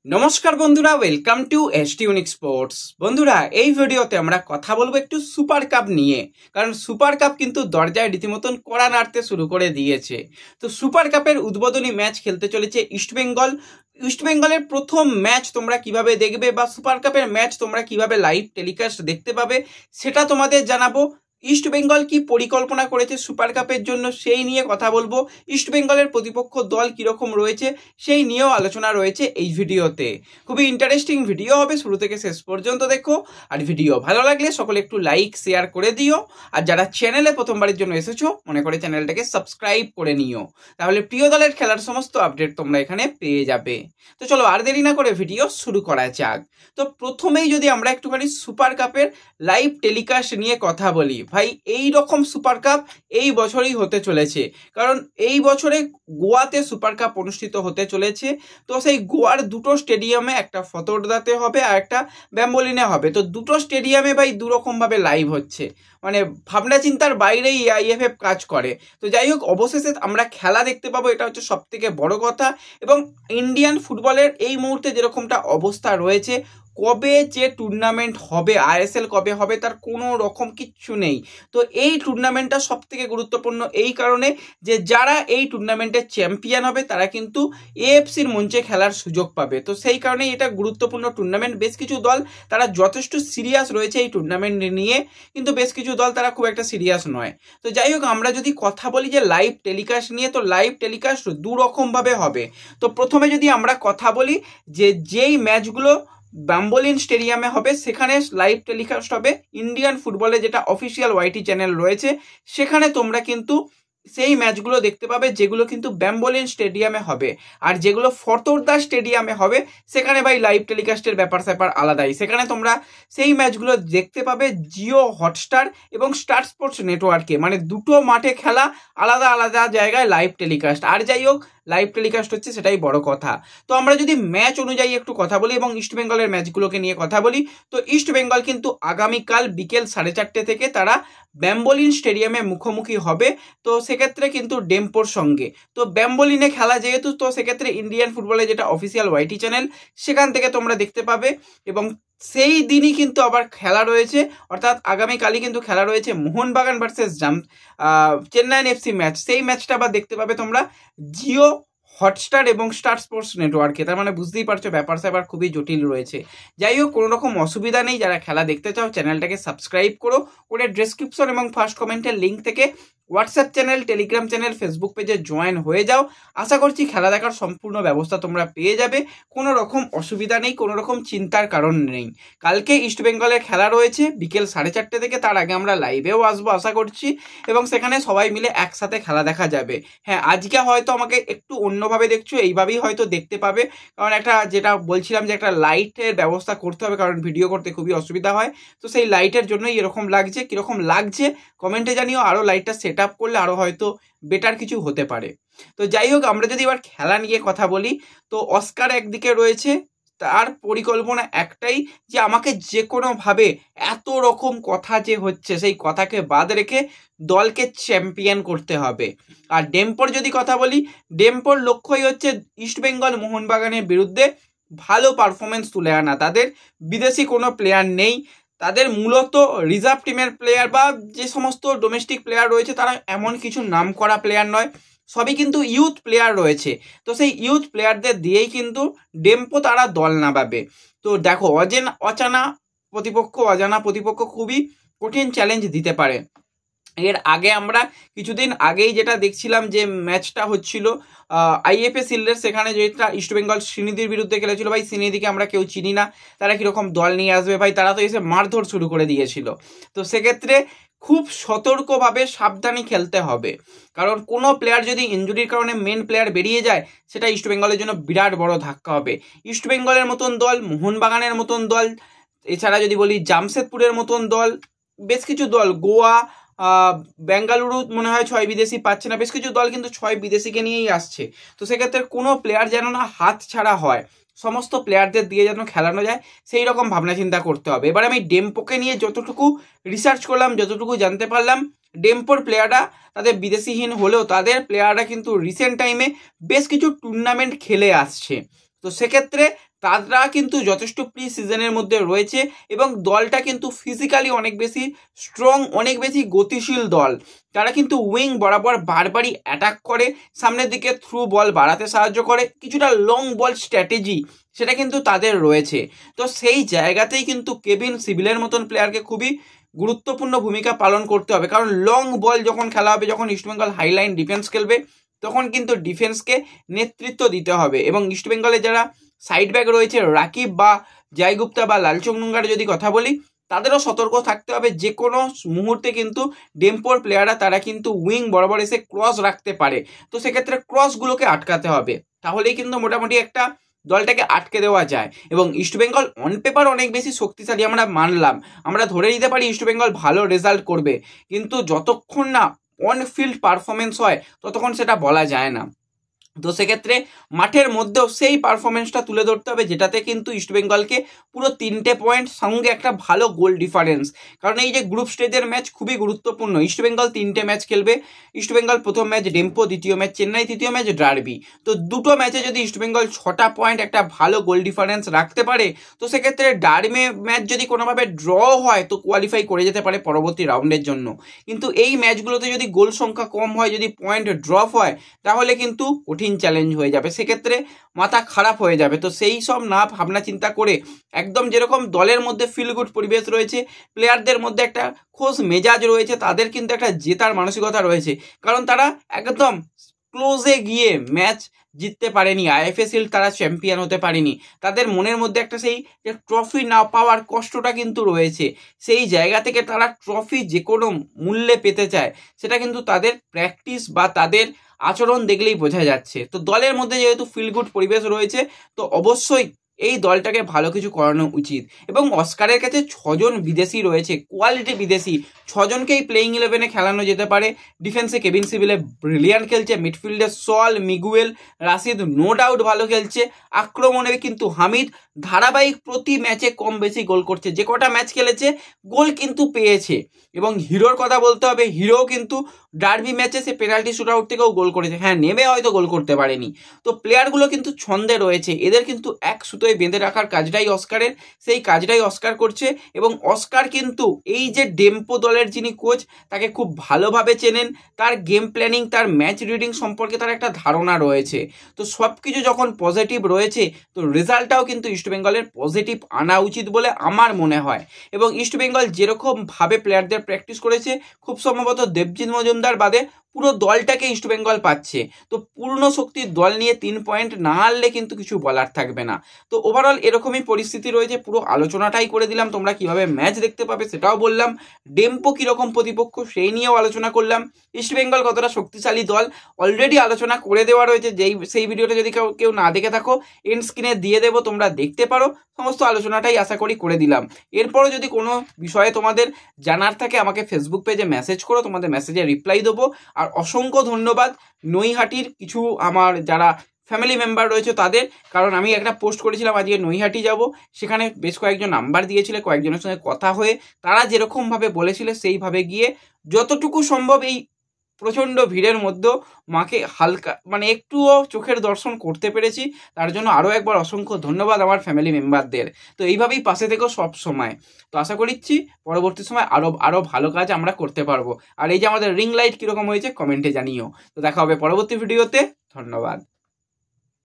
নমস্কার বন্ধুরা, welcome to ST unique sports. বন্ধুরা, এই ভিডিওতে আমরা কথা বলবো একটু সুপার কাপ নিয়ে, কারণ সুপার কাপ কিন্তু দরজায় রীতিমতন কড়া নাড়তে শুরু করে দিয়েছে। তো সুপার কাপের উদ্বোধনী ম্যাচ খেলতে চলেছে ইস্টবেঙ্গল। ইস্টবেঙ্গলের প্রথম ম্যাচ তোমরা কিভাবে দেখবে বা সুপার কাপের ম্যাচ তোমরা কিভাবে লাইভ টেলিকাস্ট দেখতে পাবে সেটা তোমাদের জানাবো। ইস্টবেঙ্গল কি পরিকল্পনা করেছে সুপার কাপের জন্য সেই নিয়ে কথা বলবো। ইস্টবেঙ্গলের প্রতিপক্ষ দল কীরকম রয়েছে সেই নিয়েও আলোচনা রয়েছে এই ভিডিওতে। খুবই ইন্টারেস্টিং ভিডিও হবে, শুরু থেকে শেষ পর্যন্ত দেখো। আর ভিডিও ভালো লাগলে সকলে একটু লাইক শেয়ার করে দিও। আর যারা চ্যানেলে প্রথমবারের জন্য এসেছো মনে করে চ্যানেলটাকে সাবস্ক্রাইব করে নিও, তাহলে প্রিয় দলের খেলার সমস্ত আপডেট তোমরা এখানে পেয়ে যাবে। তো চলো আর দেরি না করে ভিডিও শুরু করা যাক। তো প্রথমেই যদি আমরা একটুখানি সুপার কাপের লাইভ টেলিকাস্ট নিয়ে কথা বলি, ভাই এই রকম সুপার কাপ এই বছরই হতে চলেছে, কারণ এই বছরে গোয়াতে সুপার কাপ অনুষ্ঠিত হতে চলেছে। তো সেই গোয়ার দুটো স্টেডিয়ামে, একটা ফতোরদাতে হবে আর একটা ব্যাম্বোলিনে হবে। তো দুটো স্টেডিয়ামে ভাই দুরকমভাবে লাইভ হচ্ছে, মানে ভাবনা চিন্তার বাইরেই আইএফএফ কাজ করে। তো যাই হোক, অবশেষে আমরা খেলা দেখতে পাবো, এটা হচ্ছে সব থেকে বড় কথা। এবং ইন্ডিয়ান ফুটবলের এই মুহূর্তে যেরকমটা অবস্থা রয়েছে, কবে যে টুর্নামেন্ট হবে, আইএসএল কবে হবে তার কোনো রকম কিচ্ছু নেই। তো এই টুর্নামেন্টটা সব থেকে গুরুত্বপূর্ণ এই কারণে যে যারা এই টুর্নামেন্টের চ্যাম্পিয়ন হবে তারা কিন্তু এএফসির মঞ্চে খেলার সুযোগ পাবে। তো সেই কারণে এটা গুরুত্বপূর্ণ টুর্নামেন্ট। বেশ কিছু দল তারা যথেষ্ট সিরিয়াস রয়েছে এই টুর্নামেন্ট নিয়ে, কিন্তু বেশ কিছু দল তারা খুব একটা সিরিয়াস নয়। তো যাই হোক, আমরা যদি কথা বলি যে লাইভ টেলিকাস্ট নিয়ে, তো লাইভ টেলিকাস্ট দুরকমভাবে হবে। তো প্রথমে যদি আমরা কথা বলি যে যেই ম্যাচগুলো ব্যাম্বোলিন স্টেডিয়ামে হবে সেখানে লাইভ টেলিকাস্ট হবে ইন্ডিয়ান ফুটবলে, যেটা অফিসিয়াল ওয়াইটি চ্যানেল রয়েছে সেখানে তোমরা কিন্তু সেই ম্যাচগুলো দেখতে পাবে যেগুলো কিন্তু ব্যাম্বোলিন স্টেডিয়ামে হবে। আর যেগুলো ফতোরদা স্টেডিয়ামে হবে সেখানে ভাই লাইভ টেলিকাস্টের ব্যাপার স্যাপার আলাদাই, সেখানে তোমরা সেই ম্যাচগুলো দেখতে পাবে জিও হটস্টার এবং স্টার স্পোর্টস নেটওয়ার্কে, মানে দুটো মাঠে খেলা, আলাদা আলাদা জায়গায় লাইভ টেলিকাস্ট। আর যাই হোক, লাইভ টেলিকাস্ট হচ্ছে সেটাই বড় কথা। তো আমরা যদি ম্যাচ অনুযায়ী একটু কথা বলি এবং ইস্টবেঙ্গলের ম্যাচগুলোকে নিয়ে কথা বলি, তো ইস্টবেঙ্গল কিন্তু আগামীকাল বিকেল 4:30 থেকে তারা ব্যাম্বোলিন স্টেডিয়ামে মুখোমুখি হবে। তো সেক্ষেত্রে কিন্তু ডেম্পোর সঙ্গে, তো ব্যাম্বোলিনে খেলা যেহেতু, তো সেক্ষেত্রে ইন্ডিয়ান ফুটবলে যেটা অফিসিয়াল ওয়াইটি চ্যানেল সেখান থেকে তোমরা দেখতে পাবে। এবং সেই দিনই কিন্তু আবার খেলা রয়েছে, অর্থাৎ আগামীকালই কিন্তু খেলা রয়েছে Mohun Bagan versus Chennaiyin FC match. সেই ম্যাচটা আবার দেখতে পাবে তোমরা জিও হটস্টার এবং স্টার স্পোর্টস নেটওয়ার্কে। তার মানে বুঝতেই পারছো ব্যাপার স্যাপার খুবই জটিল রয়েছে। যাই হোক, কোনো রকম অসুবিধা নেই, যারা খেলা দেখতে চাও চ্যানেলটাকে সাবস্ক্রাইব করে ডেসক্রিপশন এবং ফার্স্ট কমেন্টের লিঙ্ক থেকে WhatsApp channel, Telegram channel, Facebook পেজে জয়েন হয়ে যাও। আশা করছি খেলা দেখার সম্পূর্ণ ব্যবস্থা তোমরা পেয়ে যাবে, কোনো রকম অসুবিধা নেই, কোনো রকম চিন্তার কারণ নেই। কালকে ইস্টবেঙ্গলের খেলা রয়েছে বিকেল 4:30 থেকে, তার আগে আমরা লাইভেও আসবো আশা করছি, এবং সেখানে সবাই মিলে একসাথে খেলা দেখা যাবে। হ্যাঁ, আজকে হয়তো আমাকে একটু অন্যভাবে দেখছো, এইভাবেই হয়তো দেখতে পাবে, কারণ একটা যেটা বলছিলাম যে একটা লাইটের ব্যবস্থা করতে হবে, কারণ ভিডিও করতে খুবই অসুবিধা হয়। তো সেই লাইটের জন্যই এরকম লাগছে। কীরকম লাগছে কমেন্টে জানিও, আরও লাইটটা সেট আপ করলে আরও হয়তো বেটার কিছু হতে পারে। তো যাই হোক, আমরা যদি এবার খেলা নিয়ে কথা বলি, তো অস্কার একদিকে রয়েছে, তার পরিকল্পনা একটাই যে আমাকে যে কোনোভাবে এত রকম কথা যে হচ্ছে সেই কথাকে বাদ রেখে দলকে চ্যাম্পিয়ন করতে হবে। আর ডেম্পোর যদি কথা বলি, ডেম্পোর লক্ষ্যই হচ্ছে ইস্টবেঙ্গল মোহনবাগানের বিরুদ্ধে ভালো পারফরমেন্স তুলে আনা। তাদের বিদেশি কোনো প্লেয়ার নেই, তাদের মূলত রিজার্ভ টিমের প্লেয়ার বা যে সমস্ত ডোমেস্টিক প্লেয়ার রয়েছে তারা এমন কিছু নাম করা প্লেয়ার নয়, সবই কিন্তু ইউথ প্লেয়ার রয়েছে। তো সেই ইউথ প্লেয়ারদের দিয়েই কিন্তু ডেম্পো তারা দল নামাবে। তো দেখো, অজানা প্রতিপক্ষ খুবই কঠিন চ্যালেঞ্জ দিতে পারে। এর আগে আমরা কিছুদিন আগেই যেটা দেখছিলাম যে ম্যাচটা হচ্ছিল আইএফএ শিল্ডের, সেখানে যেটা ইস্টবেঙ্গল শ্রীনিধির বিরুদ্ধে খেলেছিল। ভাই শ্রীনিধিকে আমরা কেউ চিনি না, তারা কীরকম দল নিয়ে আসবে ভাই, তারা তো এসে মারধর শুরু করে দিয়েছিল। তো সেক্ষেত্রে খুব সতর্কভাবে সাবধানে খেলতে হবে, কারণ কোনো প্লেয়ার যদি ইনজুরির কারণে মেন প্লেয়ার বেরিয়ে যায় সেটা ইস্টবেঙ্গলের জন্য বিরাট বড় ধাক্কা হবে। ইস্টবেঙ্গলের মতন দল, মোহনবাগানের মতন দল, এছাড়া যদি বলি জামশেদপুরের মতন দল, বেশ কিছু দল, গোয়া, বেঙ্গালুরু মনে হয় 6 বিদেশি পাচ্ছে না, বেশ কিছু দল কিন্তু 6 বিদেশিকে নিয়েই আসছে। তো সেক্ষেত্রে কোনো প্লেয়ার যেন না হাত ছাড়া হয়, সমস্ত প্লেয়ারদের দিয়ে যেন খেলানো যায় সেই রকম ভাবনা চিন্তা করতে হবে। এবার আমি ডেম্পোকে নিয়ে যতটুকু রিসার্চ করলাম, যতটুকু জানতে পারলাম, ডেম্পোর প্লেয়াররা তাদের বিদেশিহীন হলেও তাদের প্লেয়াররা কিন্তু রিসেন্ট টাইমে বেশ কিছু টুর্নামেন্ট খেলে আসছে। তো সেক্ষেত্রে তারা কিন্তু যথেষ্ট প্রি সিজনের মধ্যে রয়েছে এবং দলটা কিন্তু ফিজিক্যালি অনেক বেশি স্ট্রং, অনেক বেশি গতিশীল দল। তারা কিন্তু উইং বরাবর বারবারই অ্যাটাক করে, সামনের দিকে থ্রু বল বাড়াতে সাহায্য করে, কিছুটা লং বল স্ট্র্যাটেজি সেটা কিন্তু তাদের রয়েছে। তো সেই জায়গাতেই কিন্তু কেভিন সিভিলের মতন প্লেয়ারকে খুবই গুরুত্বপূর্ণ ভূমিকা পালন করতে হবে, কারণ লং বল যখন খেলা হবে, যখন ইস্টবেঙ্গল হাইলাইন ডিফেন্স খেলবে, তখন কিন্তু ডিফেন্সকে নেতৃত্ব দিতে হবে। এবং ইস্টবেঙ্গলের যারা সাইড ব্যাক রয়েছে, রাকিব বা জয়গুপ্তা বা লালচুংনুঙ্গার যদি কথা বলি, তাদেরও সতর্ক থাকতে হবে। যে কোনো মুহূর্তে কিন্তু ডেম্পোর প্লেয়াররা তারা কিন্তু উইং বরাবর এসে ক্রস রাখতে পারে। তো সেক্ষেত্রে ক্রসগুলোকে আটকাতে হবে, তাহলেই কিন্তু মোটামুটি একটা দলটাকে আটকে দেওয়া যায়। এবং ইস্টবেঙ্গল অন পেপার অনেক বেশি শক্তিশালী আমরা মানলাম, আমরা ধরে নিতে পারি ইস্টবেঙ্গল ভালো রেজাল্ট করবে, কিন্তু যতক্ষণ না অন ফিল্ড পারফরমেন্স হয় ততক্ষণ সেটা বলা যায় না। তো সেক্ষেত্রে মাঠের মধ্যেও সেই পারফরমেন্সটা তুলে ধরতে হবে, যেটাতে কিন্তু ইস্টবেঙ্গলকে পুরো 3টে পয়েন্ট সঙ্গে একটা ভালো গোল ডিফারেন্স। কারণ এই যে গ্রুপ স্টেজের ম্যাচ খুবই গুরুত্বপূর্ণ। ইস্টবেঙ্গল 3টে ম্যাচ খেলবে। ইস্টবেঙ্গল প্রথম ম্যাচ ডেম্পো, দ্বিতীয় ম্যাচ চেন্নাই, তৃতীয় ম্যাচ ডার্বি। তো দুটো ম্যাচে যদি ইস্টবেঙ্গল 6টা পয়েন্ট একটা ভালো গোল ডিফারেন্স রাখতে পারে, তো সেক্ষেত্রে ডার্বি ম্যাচ যদি কোনোভাবে ড্র হয় তো কোয়ালিফাই করে যেতে পারে পরবর্তী রাউন্ডের জন্য। কিন্তু এই ম্যাচগুলোতে যদি গোল সংখ্যা কম হয়, যদি পয়েন্ট ড্রপ হয়, তাহলে কিন্তু কঠিন চ্যালেঞ্জ হয়ে যাবে, সেক্ষেত্রে মাথা খারাপ হয়ে যাবে। তো সেই সব না ভাবনা চিন্তা করে একদম যেরকম দলের মধ্যে ফিল গুড পরিবেশ রয়েছে, প্লেয়ারদের মধ্যে একটা খোশ মেজাজ রয়েছে, তাদের কিন্তু একটা জেতার মানসিকতা রয়েছে, কারণ তারা একদম ক্লোজে গিয়ে ম্যাচ জিততে পারেনি, আইএফএ শিল্ড তারা চ্যাম্পিয়ন হতে পারেনি। তাদের মনের মধ্যে একটা সেই যে ট্রফি না পাওয়ার কষ্টটা কিন্তু রয়েছে, সেই জায়গা থেকে তারা ট্রফি যে কোনো মূল্যে পেতে চায়, সেটা কিন্তু তাদের প্র্যাকটিস বা তাদের আচরণ দেখলেই বোঝা যাচ্ছে। তো দলের মধ্যে যেহেতু ফিল গুড পরিবেশ রয়েছে, তো অবশ্যই এই দলটাকে ভালো কিছু করানো উচিত। এবং অস্কারের কাছে 6জন বিদেশি রয়েছে, কোয়ালিটি বিদেশি, 6জনকেই প্লেইং 11-এ খেলানো যেতে পারে। ডিফেন্সে কেভিন সিভিলে ব্রিলিয়ান্ট খেলছে, মিডফিল্ডে সল, মিগুয়েল, রাশিদ নো ডাউট ভালো খেলছে, আক্রমণে কিন্তু হামিদ ধারাবাহিক প্রতি ম্যাচে কম বেশি গোল করছে, যে কটা ম্যাচ খেলেছে গোল কিন্তু পেয়েছে। এবং হিরোর কথা বলতে হবে, হিরো কিন্তু ডার্বি ম্যাচে সে পেনাল্টি শুট আউট থেকেও গোল করেছে, হ্যাঁ নেমে হয়তো গোল করতে পারেনি। তো প্লেয়ারগুলো কিন্তু ছন্দে রয়েছে, এদের কিন্তু এক সুতোয় বেঁধে রাখার কাজটাই অস্কারের, সেই কাজটাই অস্কার করছে। এবং অস্কার কিন্তু এই যে ডেম্পো দলের যিনি কোচ, তাকে খুব ভালোভাবে চেনেন, তার গেম প্ল্যানিং, তার ম্যাচ রিডিং সম্পর্কে তার একটা ধারণা রয়েছে। তো সব কিছু যখন পজিটিভ রয়েছে, তো রেজাল্টটাও কিন্তু ইস্টবেঙ্গলের পজিটিভ আনা উচিত বলে আমার মনে হয়। এবং ইস্টবেঙ্গল যেরকমভাবে প্লেয়ারদের প্র্যাকটিস করেছে, খুব সম্ভবত দেবজিৎ মজুমদার বাদে পুরো দলটাকে ইস্টবেঙ্গল পাচ্ছে। তো পূর্ণ শক্তির দল নিয়ে 3 পয়েন্ট না হারলে কিন্তু কিছু বলার থাকবে না। তো ওভারঅল এরকমই পরিস্থিতি রয়েছে, পুরো আলোচনাটাই করে দিলাম, তোমরা কিভাবে ম্যাচ দেখতে পাবে সেটাও বললাম, ডেম্পো কীরকম প্রতিপক্ষ সেই নিয়েও আলোচনা করলাম, ইস্টবেঙ্গল কতটা শক্তিশালী দল অলরেডি আলোচনা করে দেওয়া রয়েছে। সেই ভিডিওটা যদি কেউ না দেখে থাকো, এন্ড স্ক্রিনে দিয়ে দেবো, তোমরা দেখতে পারো। সমস্ত আলোচনাটাই আশা করি করে দিলাম। এরপরও যদি কোনো বিষয়ে তোমাদের জানার থাকে, আমাকে ফেসবুক পেজে মেসেজ করো, তোমাদের মেসেজে রিপ্লাই দেবো। আর অসংখ্য ধন্যবাদ নৈহাটির কিছু আমার যারা ফ্যামিলি মেম্বার রয়েছে তাদের, কারণ আমি একটা পোস্ট করেছিলাম আজকে নৈহাটি যাব, সেখানে বেশ কয়েকজন নাম্বার দিয়েছিল, কয়েকজনের সঙ্গে কথা হয়ে তারা যেরকমভাবে বলেছিল সেইভাবে গিয়ে যতটুকু সম্ভব এই প্রচণ্ড ভিড়ের মধ্যেও মাকে হালকা একটুও চোখের দর্শন করতে পেরেছি, তার জন্য আরও একবার অসংখ্য ধন্যবাদ আমার ফ্যামিলি মেম্বারদের। তো এইভাবেই পাশে থেকো সব সময়। তো আশা করছি পরবর্তী সময় আরও ভালো কাজ আমরা করতে পারবো। আর এই যে আমাদের রিং লাইট কীরকম হয়েছে কমেন্টে জানিও। তো দেখা হবে পরবর্তী ভিডিওতে, ধন্যবাদ।